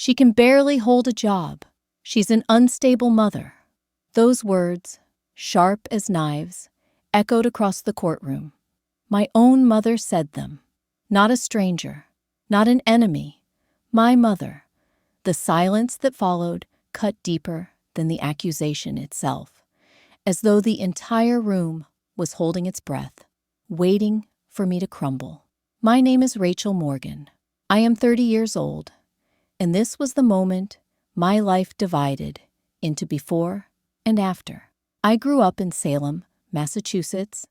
She can barely hold a job. She's an unstable mother. Those words, sharp as knives, echoed across the courtroom. My own mother said them. Not a stranger, not an enemy. My mother. The silence that followed cut deeper than the accusation itself, as though the entire room was holding its breath, waiting for me to crumble. My name is Rachel Morgan. I am 30 years old, and this was the moment my life divided into before and after. I grew up in Salem, Massachusetts,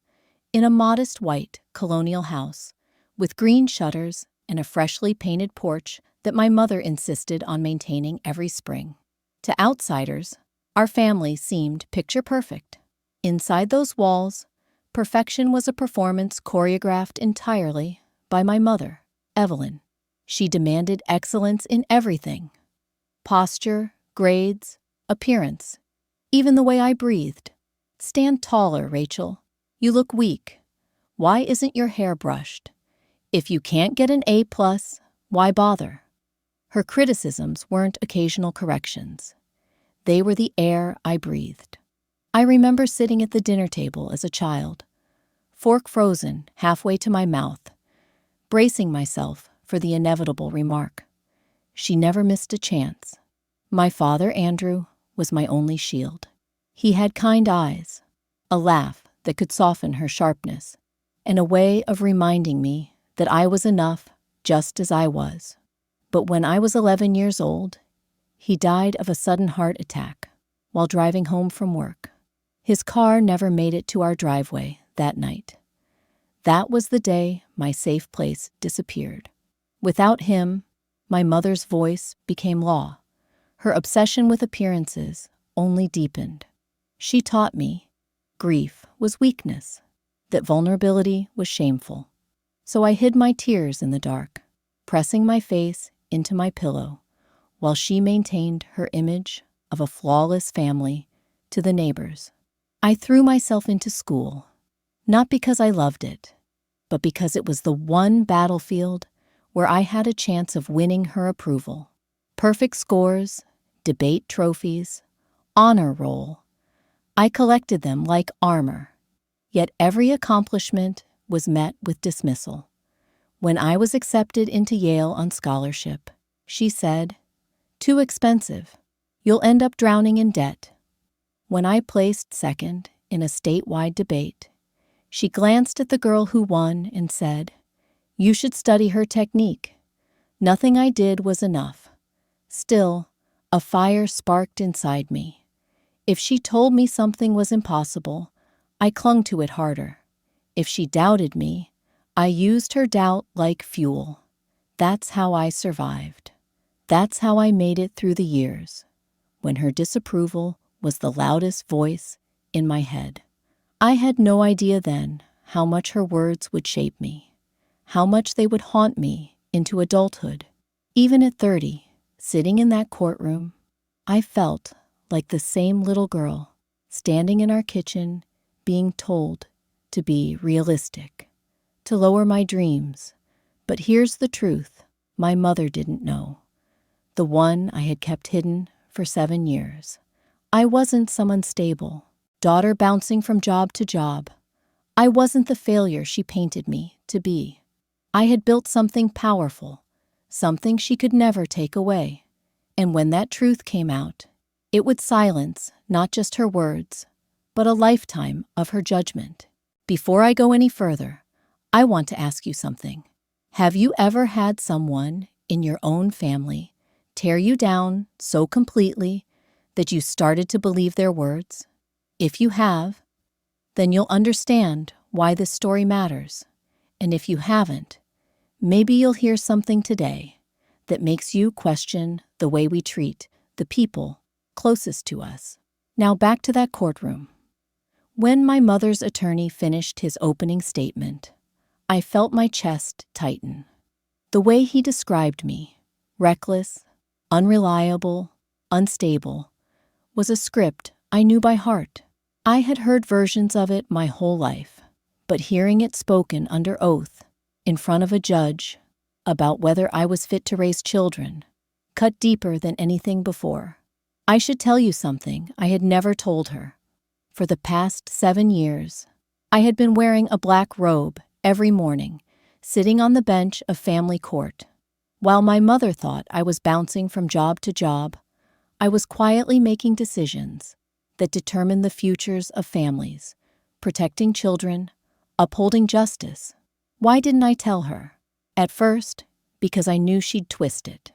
in a modest white colonial house with green shutters and a freshly painted porch that my mother insisted on maintaining every spring. To outsiders, our family seemed picture perfect. Inside those walls, perfection was a performance choreographed entirely by my mother, Evelyn. She demanded excellence in everything: posture, grades, appearance, even the way I breathed. Stand taller, Rachel. You look weak. Why isn't your hair brushed? If you can't get an A+, why bother? Her criticisms weren't occasional corrections. They were the air I breathed. I remember sitting at the dinner table as a child, fork frozen halfway to my mouth, bracing myself for the inevitable remark. She never missed a chance. My father, Andrew, was my only shield. He had kind eyes, a laugh that could soften her sharpness, and a way of reminding me that I was enough just as I was. But when I was 11 years old, he died of a sudden heart attack while driving home from work. His car never made it to our driveway that night. That was the day my safe place disappeared. Without him, my mother's voice became law. Her obsession with appearances only deepened. She taught me grief was weakness, that vulnerability was shameful. So I hid my tears in the dark, pressing my face into my pillow, while she maintained her image of a flawless family to the neighbors. I threw myself into school, not because I loved it, but because it was the one battlefield where I had a chance of winning her approval. Perfect scores, debate trophies, honor roll. I collected them like armor, yet every accomplishment was met with dismissal. When I was accepted into Yale on scholarship, she said, "Too expensive. You'll end up drowning in debt." When I placed second in a statewide debate, she glanced at the girl who won and said, "You should study her technique." Nothing I did was enough. Still, a fire sparked inside me. If she told me something was impossible, I clung to it harder. If she doubted me, I used her doubt like fuel. That's how I survived. That's how I made it through the years, when her disapproval was the loudest voice in my head. I had no idea then how much her words would shape me, how much they would haunt me into adulthood. Even at 30, sitting in that courtroom, I felt like the same little girl, standing in our kitchen, being told to be realistic, to lower my dreams. But here's the truth my mother didn't know, the one I had kept hidden for 7 years. I wasn't some unstable daughter bouncing from job to job. I wasn't the failure she painted me to be. I had built something powerful, something she could never take away. And when that truth came out, it would silence not just her words, but a lifetime of her judgment. Before I go any further, I want to ask you something. Have you ever had someone in your own family tear you down so completely that you started to believe their words? If you have, then you'll understand why this story matters. And if you haven't, maybe you'll hear something today that makes you question the way we treat the people closest to us. Now back to that courtroom. When my mother's attorney finished his opening statement, I felt my chest tighten. The way he described me, reckless, unreliable, unstable, was a script I knew by heart. I had heard versions of it my whole life, but hearing it spoken under oath, in front of a judge, about whether I was fit to raise children, cut deeper than anything before. I should tell you something I had never told her. For the past 7 years, I had been wearing a black robe every morning, sitting on the bench of family court. While my mother thought I was bouncing from job to job, I was quietly making decisions that determined the futures of families, protecting children, upholding justice. Why didn't I tell her? At first, because I knew she'd twist it.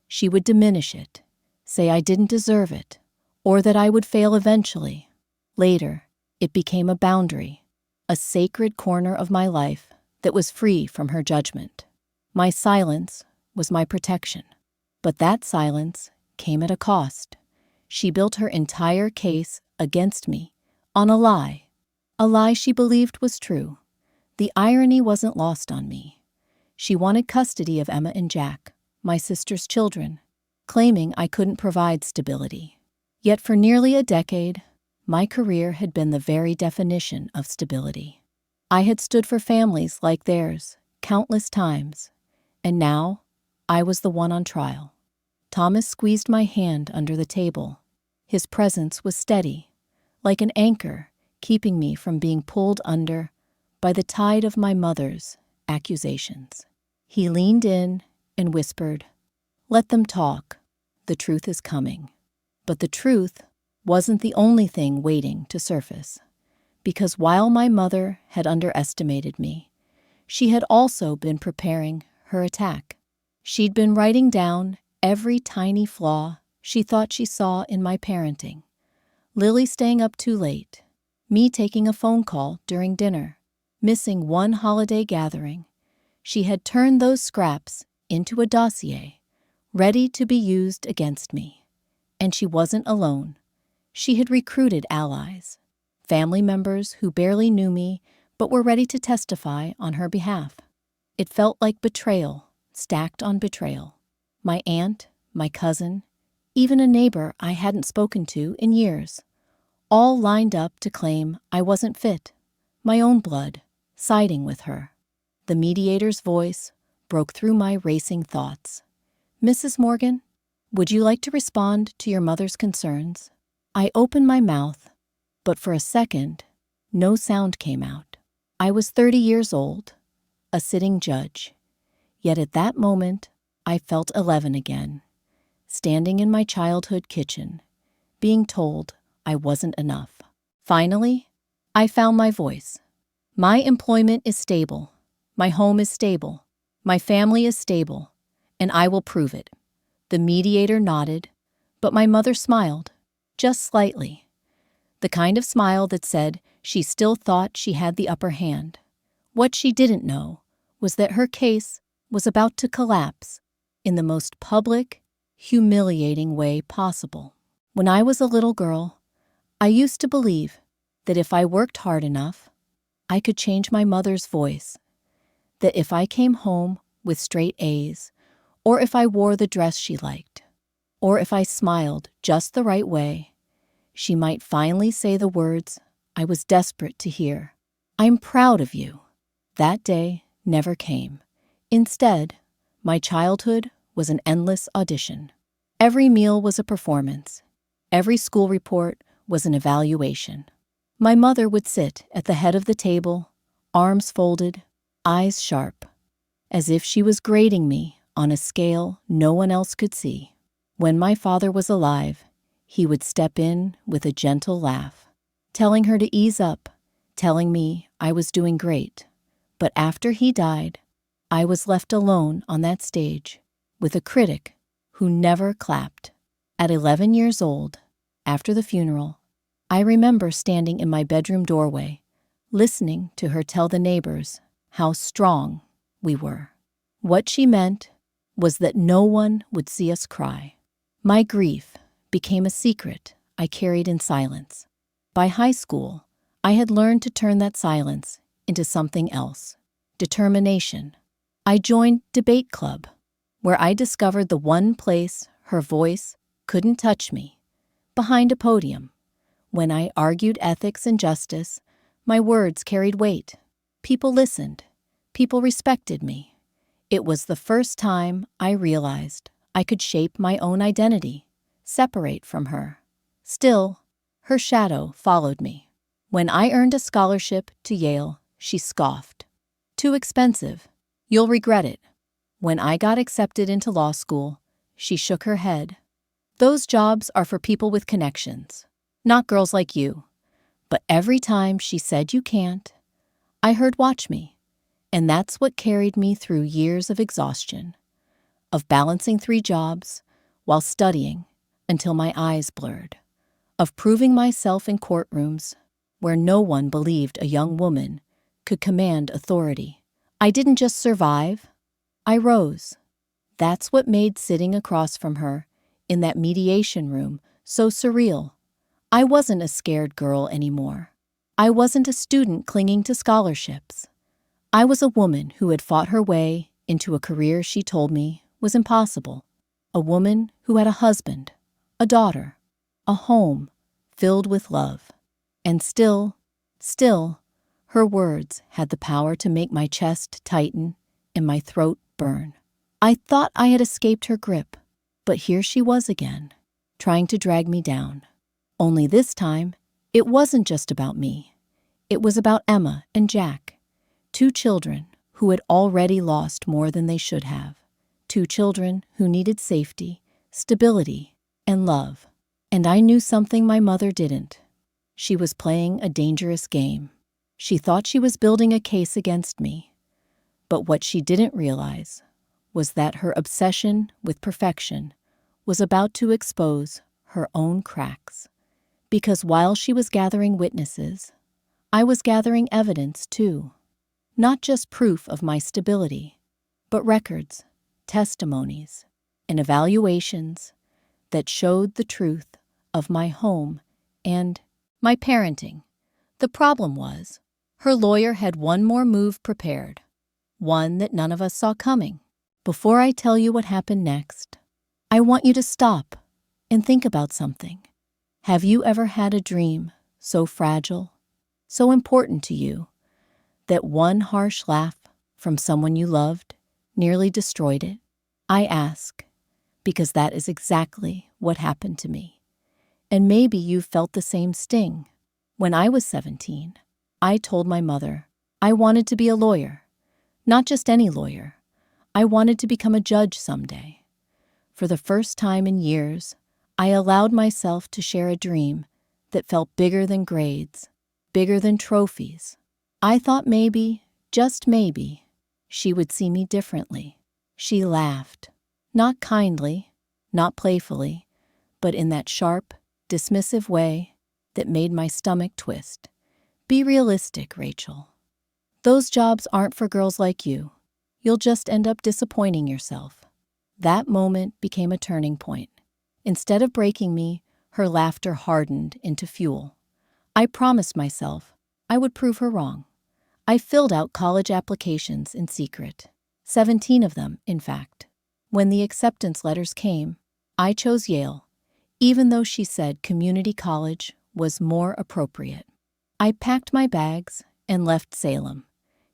She would diminish it, say I didn't deserve it, or that I would fail eventually. Later, it became a boundary, a sacred corner of my life that was free from her judgment. My silence was my protection. But that silence came at a cost. She built her entire case against me on a lie she believed was true. The irony wasn't lost on me. She wanted custody of Emma and Jack, my sister's children, claiming I couldn't provide stability. Yet for nearly a decade, my career had been the very definition of stability. I had stood for families like theirs countless times, and now I was the one on trial. Thomas squeezed my hand under the table. His presence was steady, like an anchor keeping me from being pulled under by the tide of my mother's accusations. He leaned in and whispered, "Let them talk. The truth is coming." But the truth wasn't the only thing waiting to surface. Because while my mother had underestimated me, she had also been preparing her attack. She'd been writing down every tiny flaw she thought she saw in my parenting. Lily staying up too late, me taking a phone call during dinner, missing one holiday gathering. She had turned those scraps into a dossier, ready to be used against me. And she wasn't alone. She had recruited allies, family members who barely knew me but were ready to testify on her behalf. It felt like betrayal, stacked on betrayal. My aunt, my cousin, even a neighbor I hadn't spoken to in years, all lined up to claim I wasn't fit, my own blood, siding with her. The mediator's voice broke through my racing thoughts. "Mrs. Morgan, would you like to respond to your mother's concerns?" I opened my mouth, but for a second, no sound came out. I was 30 years old, a sitting judge. Yet at that moment, I felt 11 again, standing in my childhood kitchen, being told I wasn't enough. Finally, I found my voice. My employment is stable. My home is stable. My family is stable, and I will prove it. The mediator nodded, but my mother smiled, just slightly. The kind of smile that said she still thought she had the upper hand. What she didn't know was that her case was about to collapse in the most public, humiliating way possible. When I was a little girl, I used to believe that if I worked hard enough, I could change my mother's voice, that if I came home with straight A's, or if I wore the dress she liked, or if I smiled just the right way, she might finally say the words I was desperate to hear. "I'm proud of you." That day never came. Instead, my childhood was an endless audition. Every meal was a performance. Every school report was an evaluation. My mother would sit at the head of the table, arms folded, eyes sharp, as if she was grading me on a scale no one else could see. When my father was alive, he would step in with a gentle laugh, telling her to ease up, telling me I was doing great. But after he died, I was left alone on that stage with a critic who never clapped. At 11 years old, after the funeral, I remember standing in my bedroom doorway, listening to her tell the neighbors how strong we were. What she meant was that no one would see us cry. My grief became a secret I carried in silence. By high school, I had learned to turn that silence into something else: determination. I joined debate club, where I discovered the one place her voice couldn't touch me: behind a podium. When I argued ethics and justice, my words carried weight. People listened. People respected me. It was the first time I realized I could shape my own identity, separate from her. Still, her shadow followed me. When I earned a scholarship to Yale, she scoffed. Too expensive. You'll regret it. When I got accepted into law school, she shook her head. Those jobs are for people with connections, not girls like you. But every time she said you can't, I heard watch me. And that's what carried me through years of exhaustion, of balancing 3 jobs while studying until my eyes blurred, of proving myself in courtrooms where no one believed a young woman could command authority. I didn't just survive, I rose. That's what made sitting across from her in that mediation room so surreal. I wasn't a scared girl anymore. I wasn't a student clinging to scholarships. I was a woman who had fought her way into a career she told me was impossible. A woman who had a husband, a daughter, a home filled with love. And still, her words had the power to make my chest tighten and my throat burn. I thought I had escaped her grip, but here she was again, trying to drag me down. Only this time, it wasn't just about me. It was about Emma and Jack, 2 children who had already lost more than they should have. 2 children who needed safety, stability, and love. And I knew something my mother didn't. She was playing a dangerous game. She thought she was building a case against me. But what she didn't realize was that her obsession with perfection was about to expose her own cracks. Because while she was gathering witnesses, I was gathering evidence too. Not just proof of my stability, but records, testimonies, and evaluations that showed the truth of my home and my parenting. The problem was, her lawyer had one more move prepared, one that none of us saw coming. Before I tell you what happened next, I want you to stop and think about something. Have you ever had a dream so fragile, so important to you, that one harsh laugh from someone you loved nearly destroyed it? I ask, because that is exactly what happened to me. And maybe you've felt the same sting. When I was 17, I told my mother I wanted to be a lawyer. Not just any lawyer. I wanted to become a judge someday. For the first time in years, I allowed myself to share a dream that felt bigger than grades, bigger than trophies. I thought maybe, just maybe, she would see me differently. She laughed. Not kindly, not playfully, but in that sharp, dismissive way that made my stomach twist. Be realistic, Rachel. Those jobs aren't for girls like you. You'll just end up disappointing yourself. That moment became a turning point. Instead of breaking me, her laughter hardened into fuel. I promised myself I would prove her wrong. I filled out college applications in secret, 17 of them, in fact. When the acceptance letters came, I chose Yale, even though she said community college was more appropriate. I packed my bags and left Salem,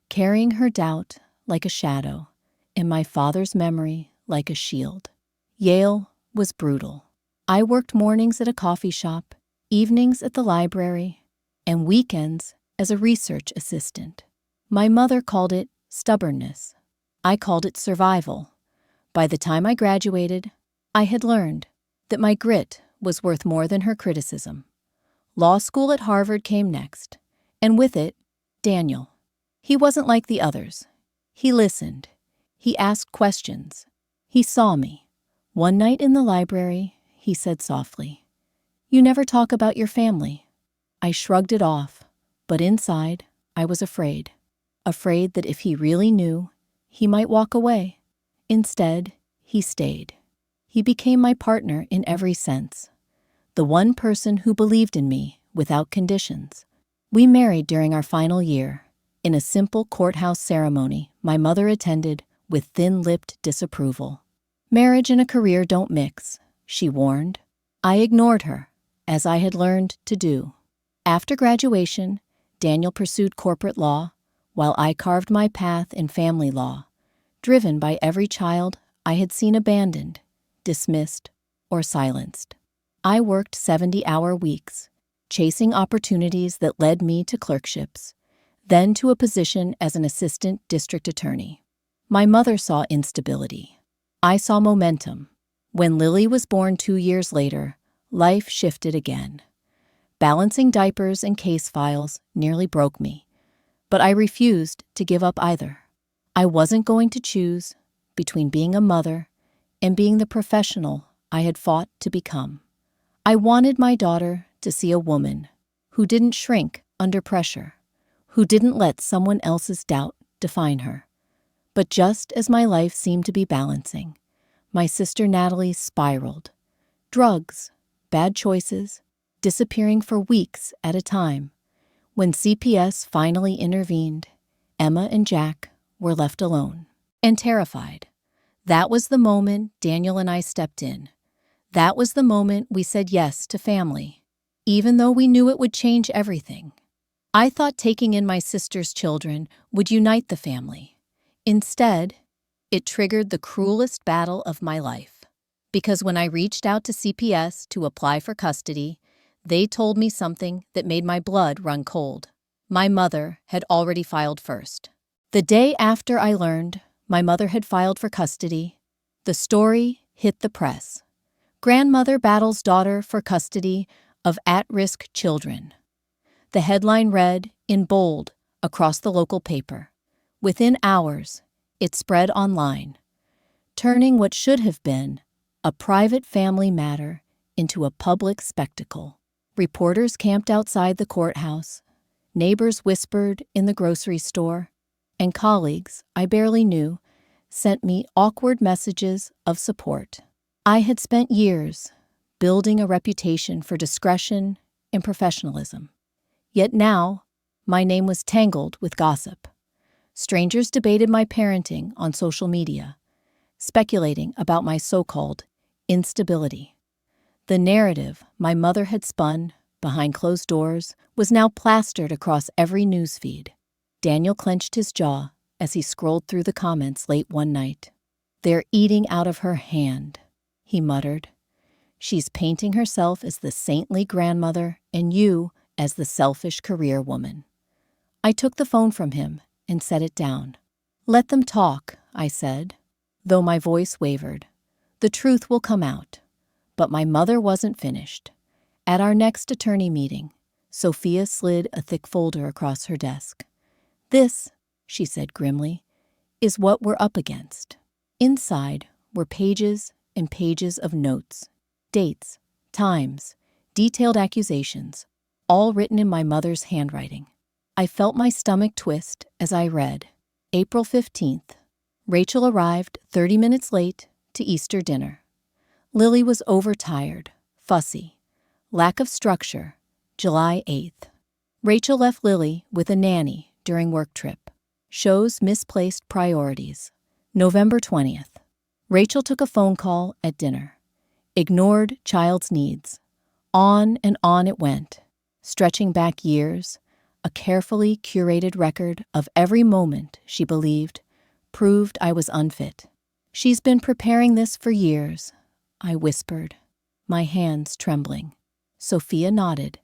carrying her doubt like a shadow and my father's memory like a shield. Yale was brutal. I worked mornings at a coffee shop, evenings at the library, and weekends as a research assistant. My mother called it stubbornness. I called it survival. By the time I graduated, I had learned that my grit was worth more than her criticism. Law school at Harvard came next, and with it, Daniel. He wasn't like the others. He listened. He asked questions. He saw me. One night in the library, he said softly, "You never talk about your family." I shrugged it off, but inside, I was afraid. Afraid that if he really knew, he might walk away. Instead, he stayed. He became my partner in every sense. The one person who believed in me without conditions. We married during our final year, in a simple courthouse ceremony my mother attended with thin-lipped disapproval. "Marriage and a career don't mix," she warned. I ignored her, as I had learned to do. After graduation, Daniel pursued corporate law, while I carved my path in family law, driven by every child I had seen abandoned, dismissed, or silenced. I worked 70-hour weeks, chasing opportunities that led me to clerkships, then to a position as an assistant district attorney. My mother saw instability. I saw momentum. When Lily was born 2 years later, life shifted again. Balancing diapers and case files nearly broke me, but I refused to give up either. I wasn't going to choose between being a mother and being the professional I had fought to become. I wanted my daughter to see a woman who didn't shrink under pressure, who didn't let someone else's doubt define her. But just as my life seemed to be balancing, my sister Natalie spiraled. Drugs, bad choices, disappearing for weeks at a time. When CPS finally intervened, Emma and Jack were left alone and terrified. That was the moment Daniel and I stepped in. That was the moment we said yes to family, even though we knew it would change everything. I thought taking in my sister's children would unite the family. Instead, it triggered the cruelest battle of my life. Because when I reached out to CPS to apply for custody, they told me something that made my blood run cold. My mother had already filed first. The day after I learned my mother had filed for custody, the story hit the press. Grandmother battles daughter for custody of at-risk children. The headline read in bold across the local paper. Within hours, it spread online, turning what should have been a private family matter into a public spectacle. Reporters camped outside the courthouse, neighbors whispered in the grocery store, and colleagues I barely knew sent me awkward messages of support. I had spent years building a reputation for discretion and professionalism. Yet now, my name was tangled with gossip. Strangers debated my parenting on social media, speculating about my so-called instability. The narrative my mother had spun behind closed doors was now plastered across every newsfeed. Daniel clenched his jaw as he scrolled through the comments late one night. "They're eating out of her hand," he muttered. "She's painting herself as the saintly grandmother and you as the selfish career woman." I took the phone from him and set it down. "Let them talk," I said, though my voice wavered. "The truth will come out." But my mother wasn't finished. At our next attorney meeting, Sophia slid a thick folder across her desk. "This," she said grimly, "is what we're up against." Inside were pages and pages of notes, dates, times, detailed accusations, all written in my mother's handwriting. I felt my stomach twist as I read. April 15th. Rachel arrived 30 minutes late to Easter dinner. Lily was overtired, fussy, lack of structure. July 8th. Rachel left Lily with a nanny during work trip. Shows misplaced priorities. November 20th. Rachel took a phone call at dinner. Ignored child's needs. On and on it went, stretching back years, a carefully curated record of every moment she believed proved I was unfit. "She's been preparing this for years," I whispered, my hands trembling. Sophia nodded.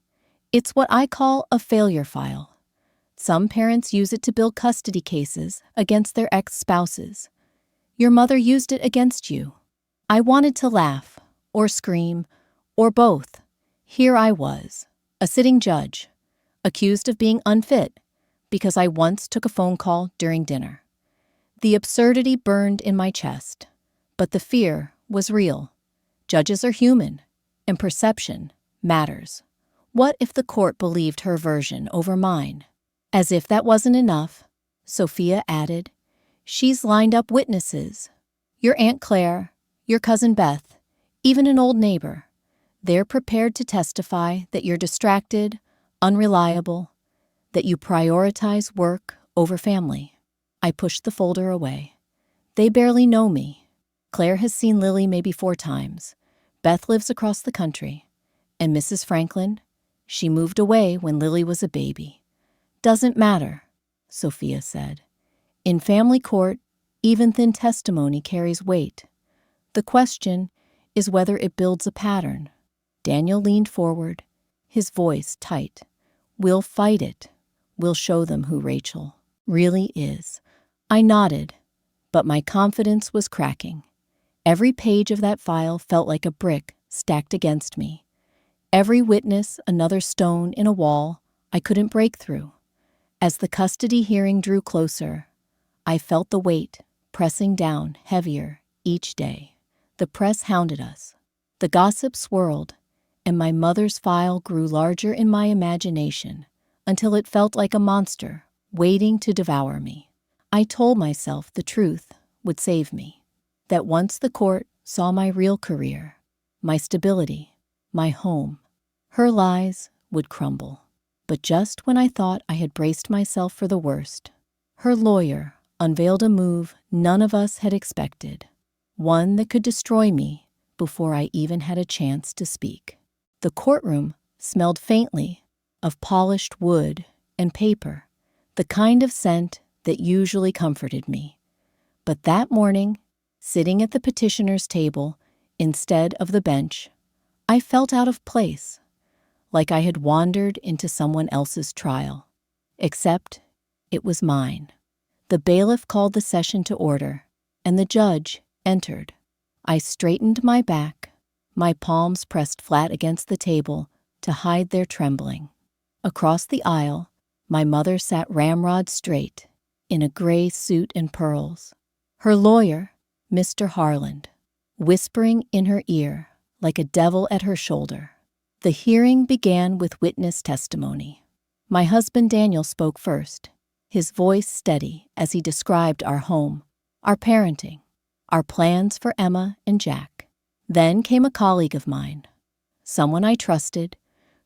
"It's what I call a failure file. Some parents use it to build custody cases against their ex-spouses. Your mother used it against you." I wanted to laugh, or scream, or both. Here I was, a sitting judge, accused of being unfit because I once took a phone call during dinner. The absurdity burned in my chest, but the fear was real. Judges are human, and perception matters. What if the court believed her version over mine? As if that wasn't enough, Sophia added, "She's lined up witnesses. Your Aunt Claire, your cousin Beth, even an old neighbor. They're prepared to testify that you're distracted, unreliable, that you prioritize work over family." I pushed the folder away. They barely know me. Claire has seen Lily maybe 4 times. Beth lives across the country. And Mrs. Franklin, she moved away when Lily was a baby. "Doesn't matter," Sophia said. "In family court, even thin testimony carries weight. The question is whether it builds a pattern. Daniel leaned forward, his voice tight. We'll fight it. We'll show them who Rachel really is. I nodded, but my confidence was cracking. Every page of that file felt like a brick stacked against me. Every witness another stone in a wall I couldn't break through. As the custody hearing drew closer, I felt the weight pressing down heavier each day. The press hounded us. The gossip swirled, and my mother's file grew larger in my imagination until it felt like a monster waiting to devour me. I told myself the truth would save me, that once the court saw my real career, my stability, my home, her lies would crumble. But just when I thought I had braced myself for the worst, her lawyer unveiled a move none of us had expected, one that could destroy me before I even had a chance to speak. The courtroom smelled faintly of polished wood and paper, the kind of scent that usually comforted me. But that morning, sitting at the petitioner's table instead of the bench, I felt out of place, like I had wandered into someone else's trial. Except it was mine. The bailiff called the session to order, and the judge entered. I straightened my back, my palms pressed flat against the table to hide their trembling. Across the aisle, my mother sat ramrod straight, in a gray suit and pearls. Her lawyer, Mr. Harland, whispering in her ear like a devil at her shoulder. The hearing began with witness testimony. My husband Daniel spoke first, his voice steady as he described our home, our parenting, our plans for Emma and Jack. Then came a colleague of mine, someone I trusted,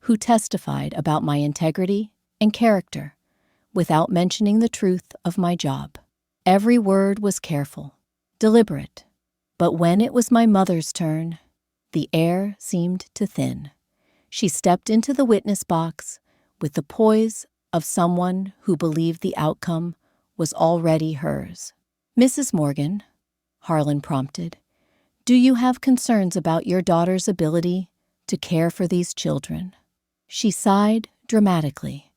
who testified about my integrity and character without mentioning the truth of my job. Every word was careful, deliberate. But when it was my mother's turn, the air seemed to thin. She stepped into the witness box with the poise of someone who believed the outcome was already hers. Mrs. Morgan, Harlan prompted, do you have concerns about your daughter's ability to care for these children? She sighed dramatically,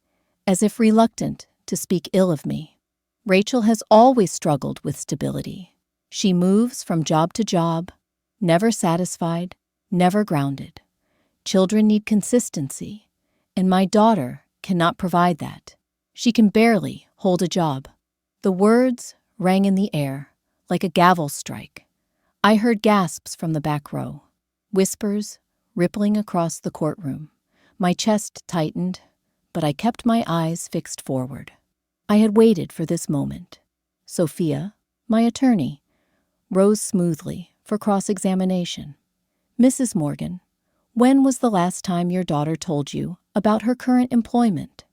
as if reluctant to speak ill of me. Rachel has always struggled with stability. She moves from job to job, never satisfied, never grounded. Children need consistency, and my daughter cannot provide that. She can barely hold a job. The words rang in the air like a gavel strike. I heard gasps from the back row, whispers rippling across the courtroom. My chest tightened, but I kept my eyes fixed forward. I had waited for this moment. Sophia, my attorney, rose smoothly for cross-examination. Mrs. Morgan, when was the last time your daughter told you about her current employment?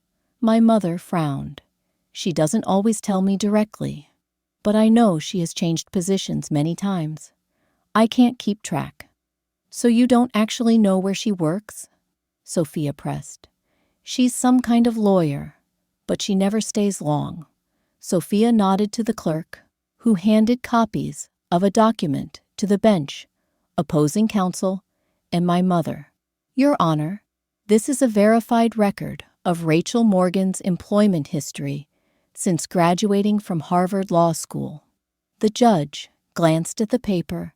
My mother frowned. She doesn't always tell me directly, but I know she has changed positions many times. I can't keep track. So you don't actually know where she works? Sophia pressed. She's some kind of lawyer, but she never stays long. Sophia nodded to the clerk, who handed copies of a document to the bench, opposing counsel, and my mother. Your Honor, this is a verified record of Rachel Morgan's employment history since graduating from Harvard Law School. The judge glanced at the paper,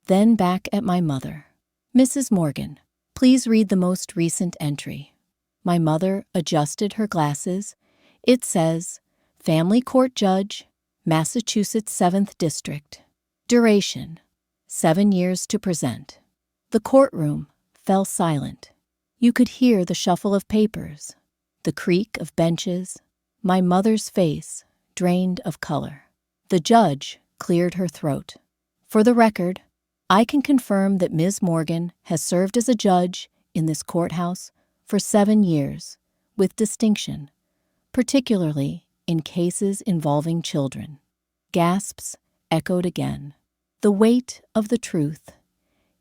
then back at my mother. Mrs. Morgan, please read the most recent entry. My mother adjusted her glasses. It says, Family Court Judge, Massachusetts 7th District. Duration, 7 years to present. The courtroom fell silent. You could hear the shuffle of papers, the creak of benches, my mother's face drained of color. The judge cleared her throat. For the record, I can confirm that Ms. Morgan has served as a judge in this courthouse for 7 years, with distinction, particularly in cases involving children. Gasps echoed again. The weight of the truth,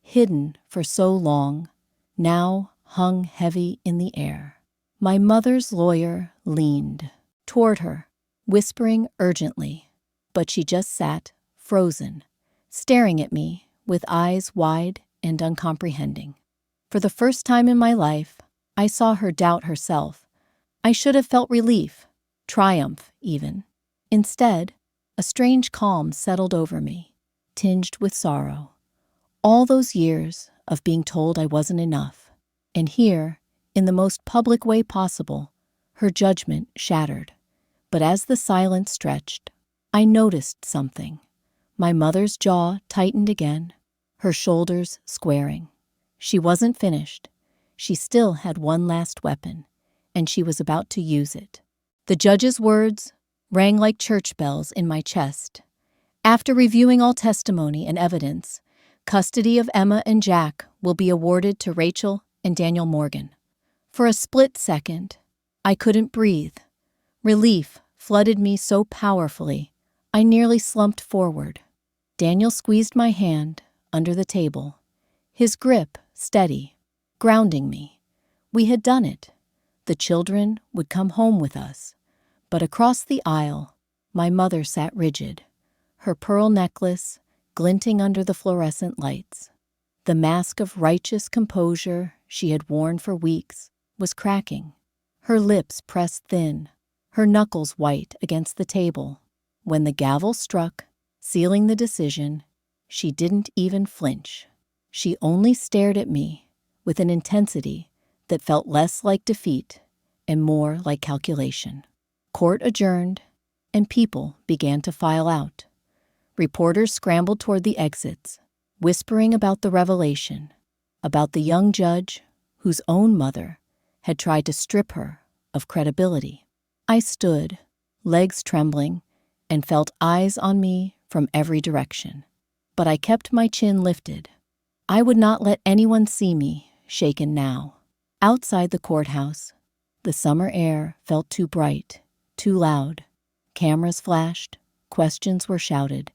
hidden for so long, now hung heavy in the air. My mother's lawyer leaned toward her, whispering urgently, but she just sat, frozen, staring at me with eyes wide and uncomprehending. For the first time in my life, I saw her doubt herself. I should have felt relief, triumph even. Instead, a strange calm settled over me, tinged with sorrow. All those years of being told I wasn't enough, and here, in the most public way possible, her judgment shattered. But as the silence stretched, I noticed something. My mother's jaw tightened again, her shoulders squaring. She wasn't finished. She still had one last weapon, and she was about to use it. The judge's words rang like church bells in my chest. After reviewing all testimony and evidence, custody of Emma and Jack will be awarded to Rachel and Daniel Morgan. For a split second, I couldn't breathe. Relief flooded me so powerfully, I nearly slumped forward. Daniel squeezed my hand under the table, his grip steady, grounding me. We had done it. The children would come home with us. But across the aisle, my mother sat rigid, her pearl necklace glinting under the fluorescent lights. The mask of righteous composure she had worn for weeks was cracking, her lips pressed thin, her knuckles white against the table. When the gavel struck, sealing the decision, she didn't even flinch. She only stared at me with an intensity that felt less like defeat and more like calculation. Court adjourned, and people began to file out. Reporters scrambled toward the exits, whispering about the revelation, about the young judge whose own mother had tried to strip her of credibility. I stood, legs trembling, and felt eyes on me from every direction. But I kept my chin lifted. I would not let anyone see me shaken now. Outside the courthouse, the summer air felt too bright, too loud. Cameras flashed, questions were shouted,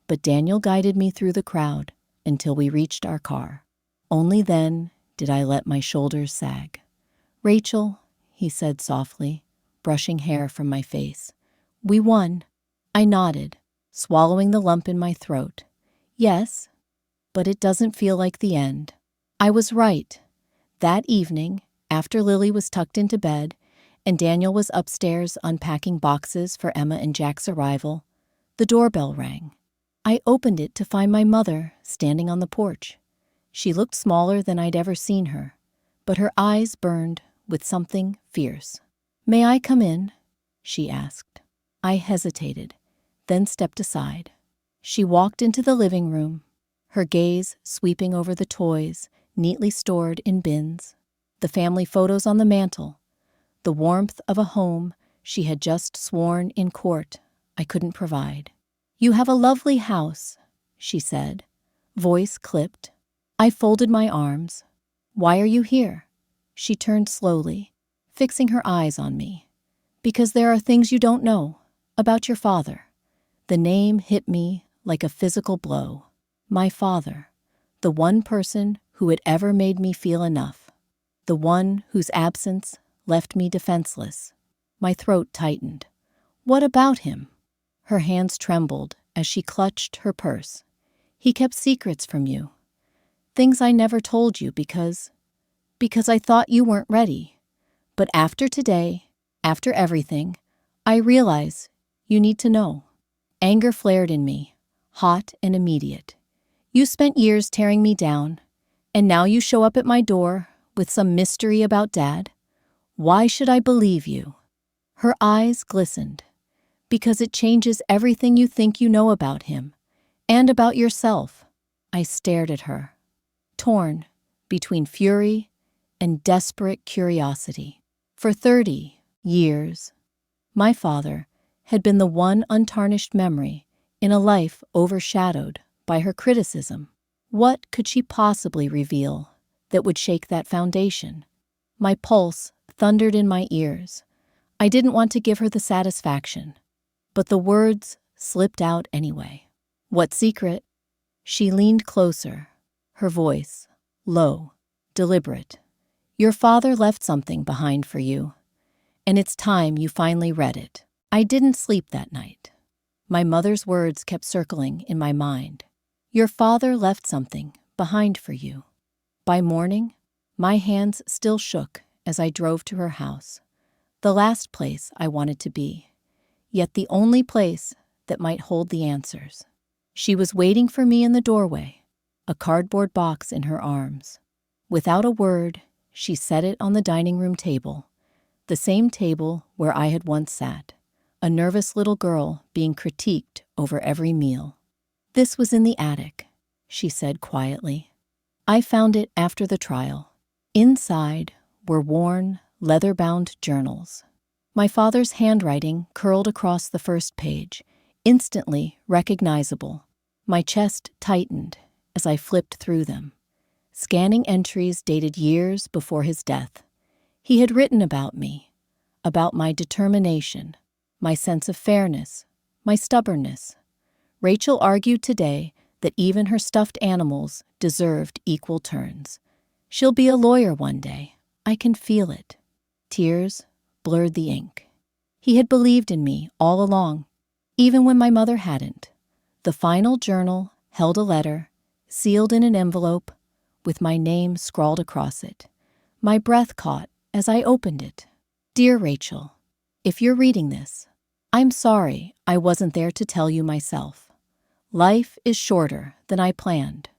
but Daniel guided me through the crowd until we reached our car. Only then did I let my shoulders sag. "Rachel," he said softly, brushing hair from my face. "We won." I nodded, swallowing the lump in my throat. "Yes, but it doesn't feel like the end." I was right. That evening, after Lily was tucked into bed and Daniel was upstairs unpacking boxes for Emma and Jack's arrival, the doorbell rang. I opened it to find my mother standing on the porch. She looked smaller than I'd ever seen her, but her eyes burned with something fierce. "May I come in?" she asked. I hesitated, then stepped aside. She walked into the living room, her gaze sweeping over the toys neatly stored in bins, the family photos on the mantel, the warmth of a home she had just sworn in court I couldn't provide. "You have a lovely house," she said, voice clipped. I folded my arms. "Why are you here?" She turned slowly, fixing her eyes on me. "Because there are things you don't know about your father." The name hit me like a physical blow. My father, the one person who had ever made me feel enough, the one whose absence left me defenseless. My throat tightened. "What about him?" Her hands trembled as she clutched her purse. "He kept secrets from you. Things I never told you because I thought you weren't ready. But after today, after everything, I realize you need to know." Anger flared in me, hot and immediate. "You spent years tearing me down, and now you show up at my door with some mystery about Dad? Why should I believe you?" Her eyes glistened. "Because it changes everything you think you know about him, and about yourself." I stared at her, torn between fury and desperate curiosity. For 30 years, my father had been the one untarnished memory in a life overshadowed by her criticism. What could she possibly reveal that would shake that foundation? My pulse thundered in my ears. I didn't want to give her the satisfaction, but the words slipped out anyway. "What secret?" She leaned closer, her voice low, deliberate. "Your father left something behind for you, and it's time you finally read it." I didn't sleep that night. My mother's words kept circling in my mind. "Your father left something behind for you." By morning, my hands still shook as I drove to her house, the last place I wanted to be, yet the only place that might hold the answers. She was waiting for me in the doorway, a cardboard box in her arms. Without a word, she set it on the dining room table, the same table where I had once sat, a nervous little girl being critiqued over every meal. "This was in the attic," she said quietly. "I found it after the trial." Inside were worn, leather-bound journals. My father's handwriting curled across the first page, instantly recognizable. My chest tightened as I flipped through them, scanning entries dated years before his death. He had written about me, about my determination, my sense of fairness, my stubbornness. Rachel argued today that even her stuffed animals deserved equal turns. "She'll be a lawyer one day. I can feel it." Tears blurred the ink. He had believed in me all along, even when my mother hadn't. The final journal held a letter, sealed in an envelope, with my name scrawled across it. My breath caught as I opened it. "Dear Rachel, if you're reading this, I'm sorry I wasn't there to tell you myself. Life is shorter than I planned,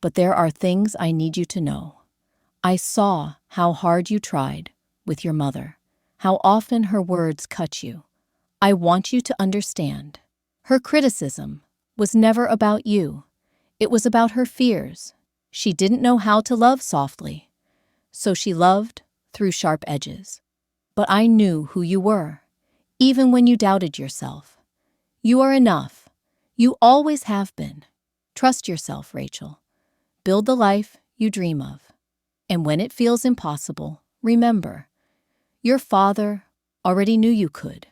but there are things I need you to know. I saw how hard you tried with your mother, how often her words cut you. I want you to understand. Her criticism was never about you. It was about her fears. She didn't know how to love softly, so she loved through sharp edges. But I knew who you were, even when you doubted yourself. You are enough. You always have been. Trust yourself, Rachel. Build the life you dream of. And when it feels impossible, remember, your father already knew you could."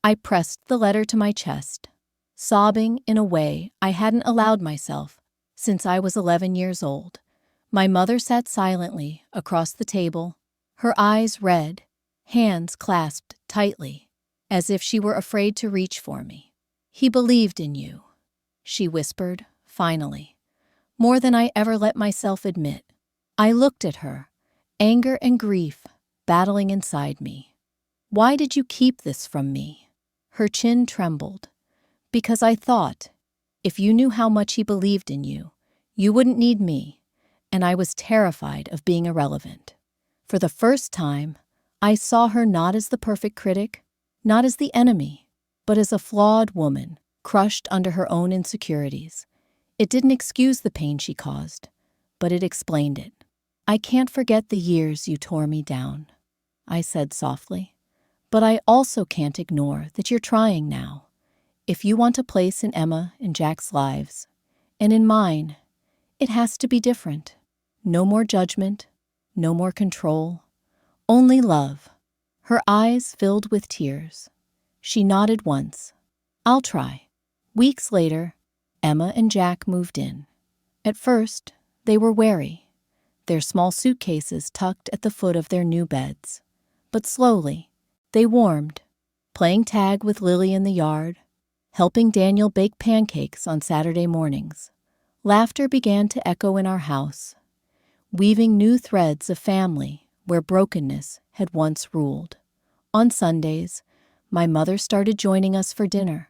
I pressed the letter to my chest, sobbing in a way I hadn't allowed myself since I was 11 years old. My mother sat silently across the table, her eyes red, hands clasped tightly, as if she were afraid to reach for me. "He believed in you," she whispered, finally, more than I ever let myself admit. I looked at her, anger and grief battling inside me. "Why did you keep this from me?" Her chin trembled. "Because I thought, if you knew how much he believed in you, you wouldn't need me, and I was terrified of being irrelevant." For the first time, I saw her not as the perfect critic, not as the enemy, but as a flawed woman, crushed under her own insecurities. It didn't excuse the pain she caused, but it explained it. "I can't forget the years you tore me down," I said softly. "But I also can't ignore that you're trying now. If you want a place in Emma and Jack's lives, and in mine, it has to be different. No more judgment, no more control, only love." Her eyes filled with tears. She nodded once. "I'll try." Weeks later, Emma and Jack moved in. At first, they were wary, their small suitcases tucked at the foot of their new beds. But slowly, they warmed, playing tag with Lily in the yard, helping Daniel bake pancakes on Saturday mornings. Laughter began to echo in our house, weaving new threads of family where brokenness had once ruled. On Sundays, my mother started joining us for dinner.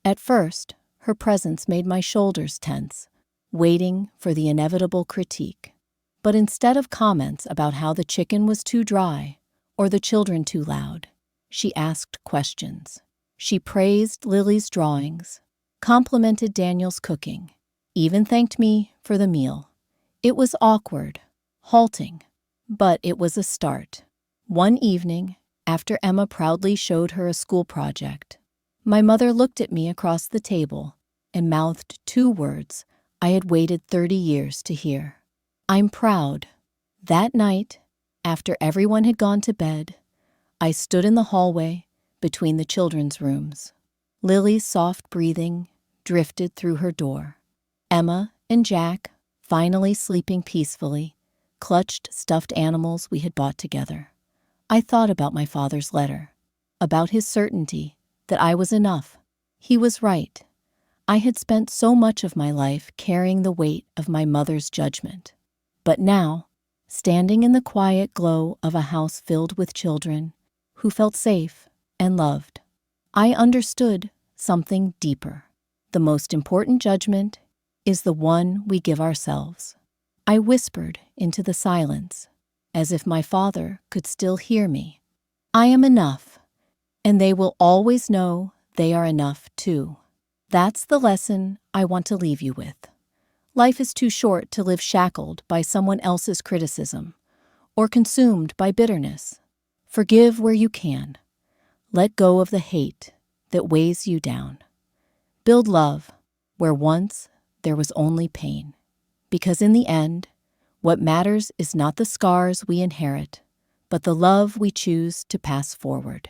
At first, her presence made my shoulders tense, waiting for the inevitable critique. But instead of comments about how the chicken was too dry or the children too loud, she asked questions. She praised Lily's drawings, complimented Daniel's cooking, even thanked me for the meal. It was awkward, halting, but it was a start. One evening, after Emma proudly showed her a school project, my mother looked at me across the table and mouthed two words I had waited 30 years to hear. "I'm proud." That night, after everyone had gone to bed, I stood in the hallway between the children's rooms. Lily's soft breathing drifted through her door. Emma and Jack, finally sleeping peacefully, clutched stuffed animals we had bought together. I thought about my father's letter, about his certainty that I was enough. He was right. I had spent so much of my life carrying the weight of my mother's judgment. But now, standing in the quiet glow of a house filled with children who felt safe and loved, I understood something deeper. The most important judgment is the one we give ourselves. I whispered into the silence, as if my father could still hear me. I am enough, and they will always know they are enough too. That's the lesson I want to leave you with. Life is too short to live shackled by someone else's criticism or consumed by bitterness. Forgive where you can. Let go of the hate that weighs you down. Build love where once there was only pain. Because in the end, what matters is not the scars we inherit, but the love we choose to pass forward.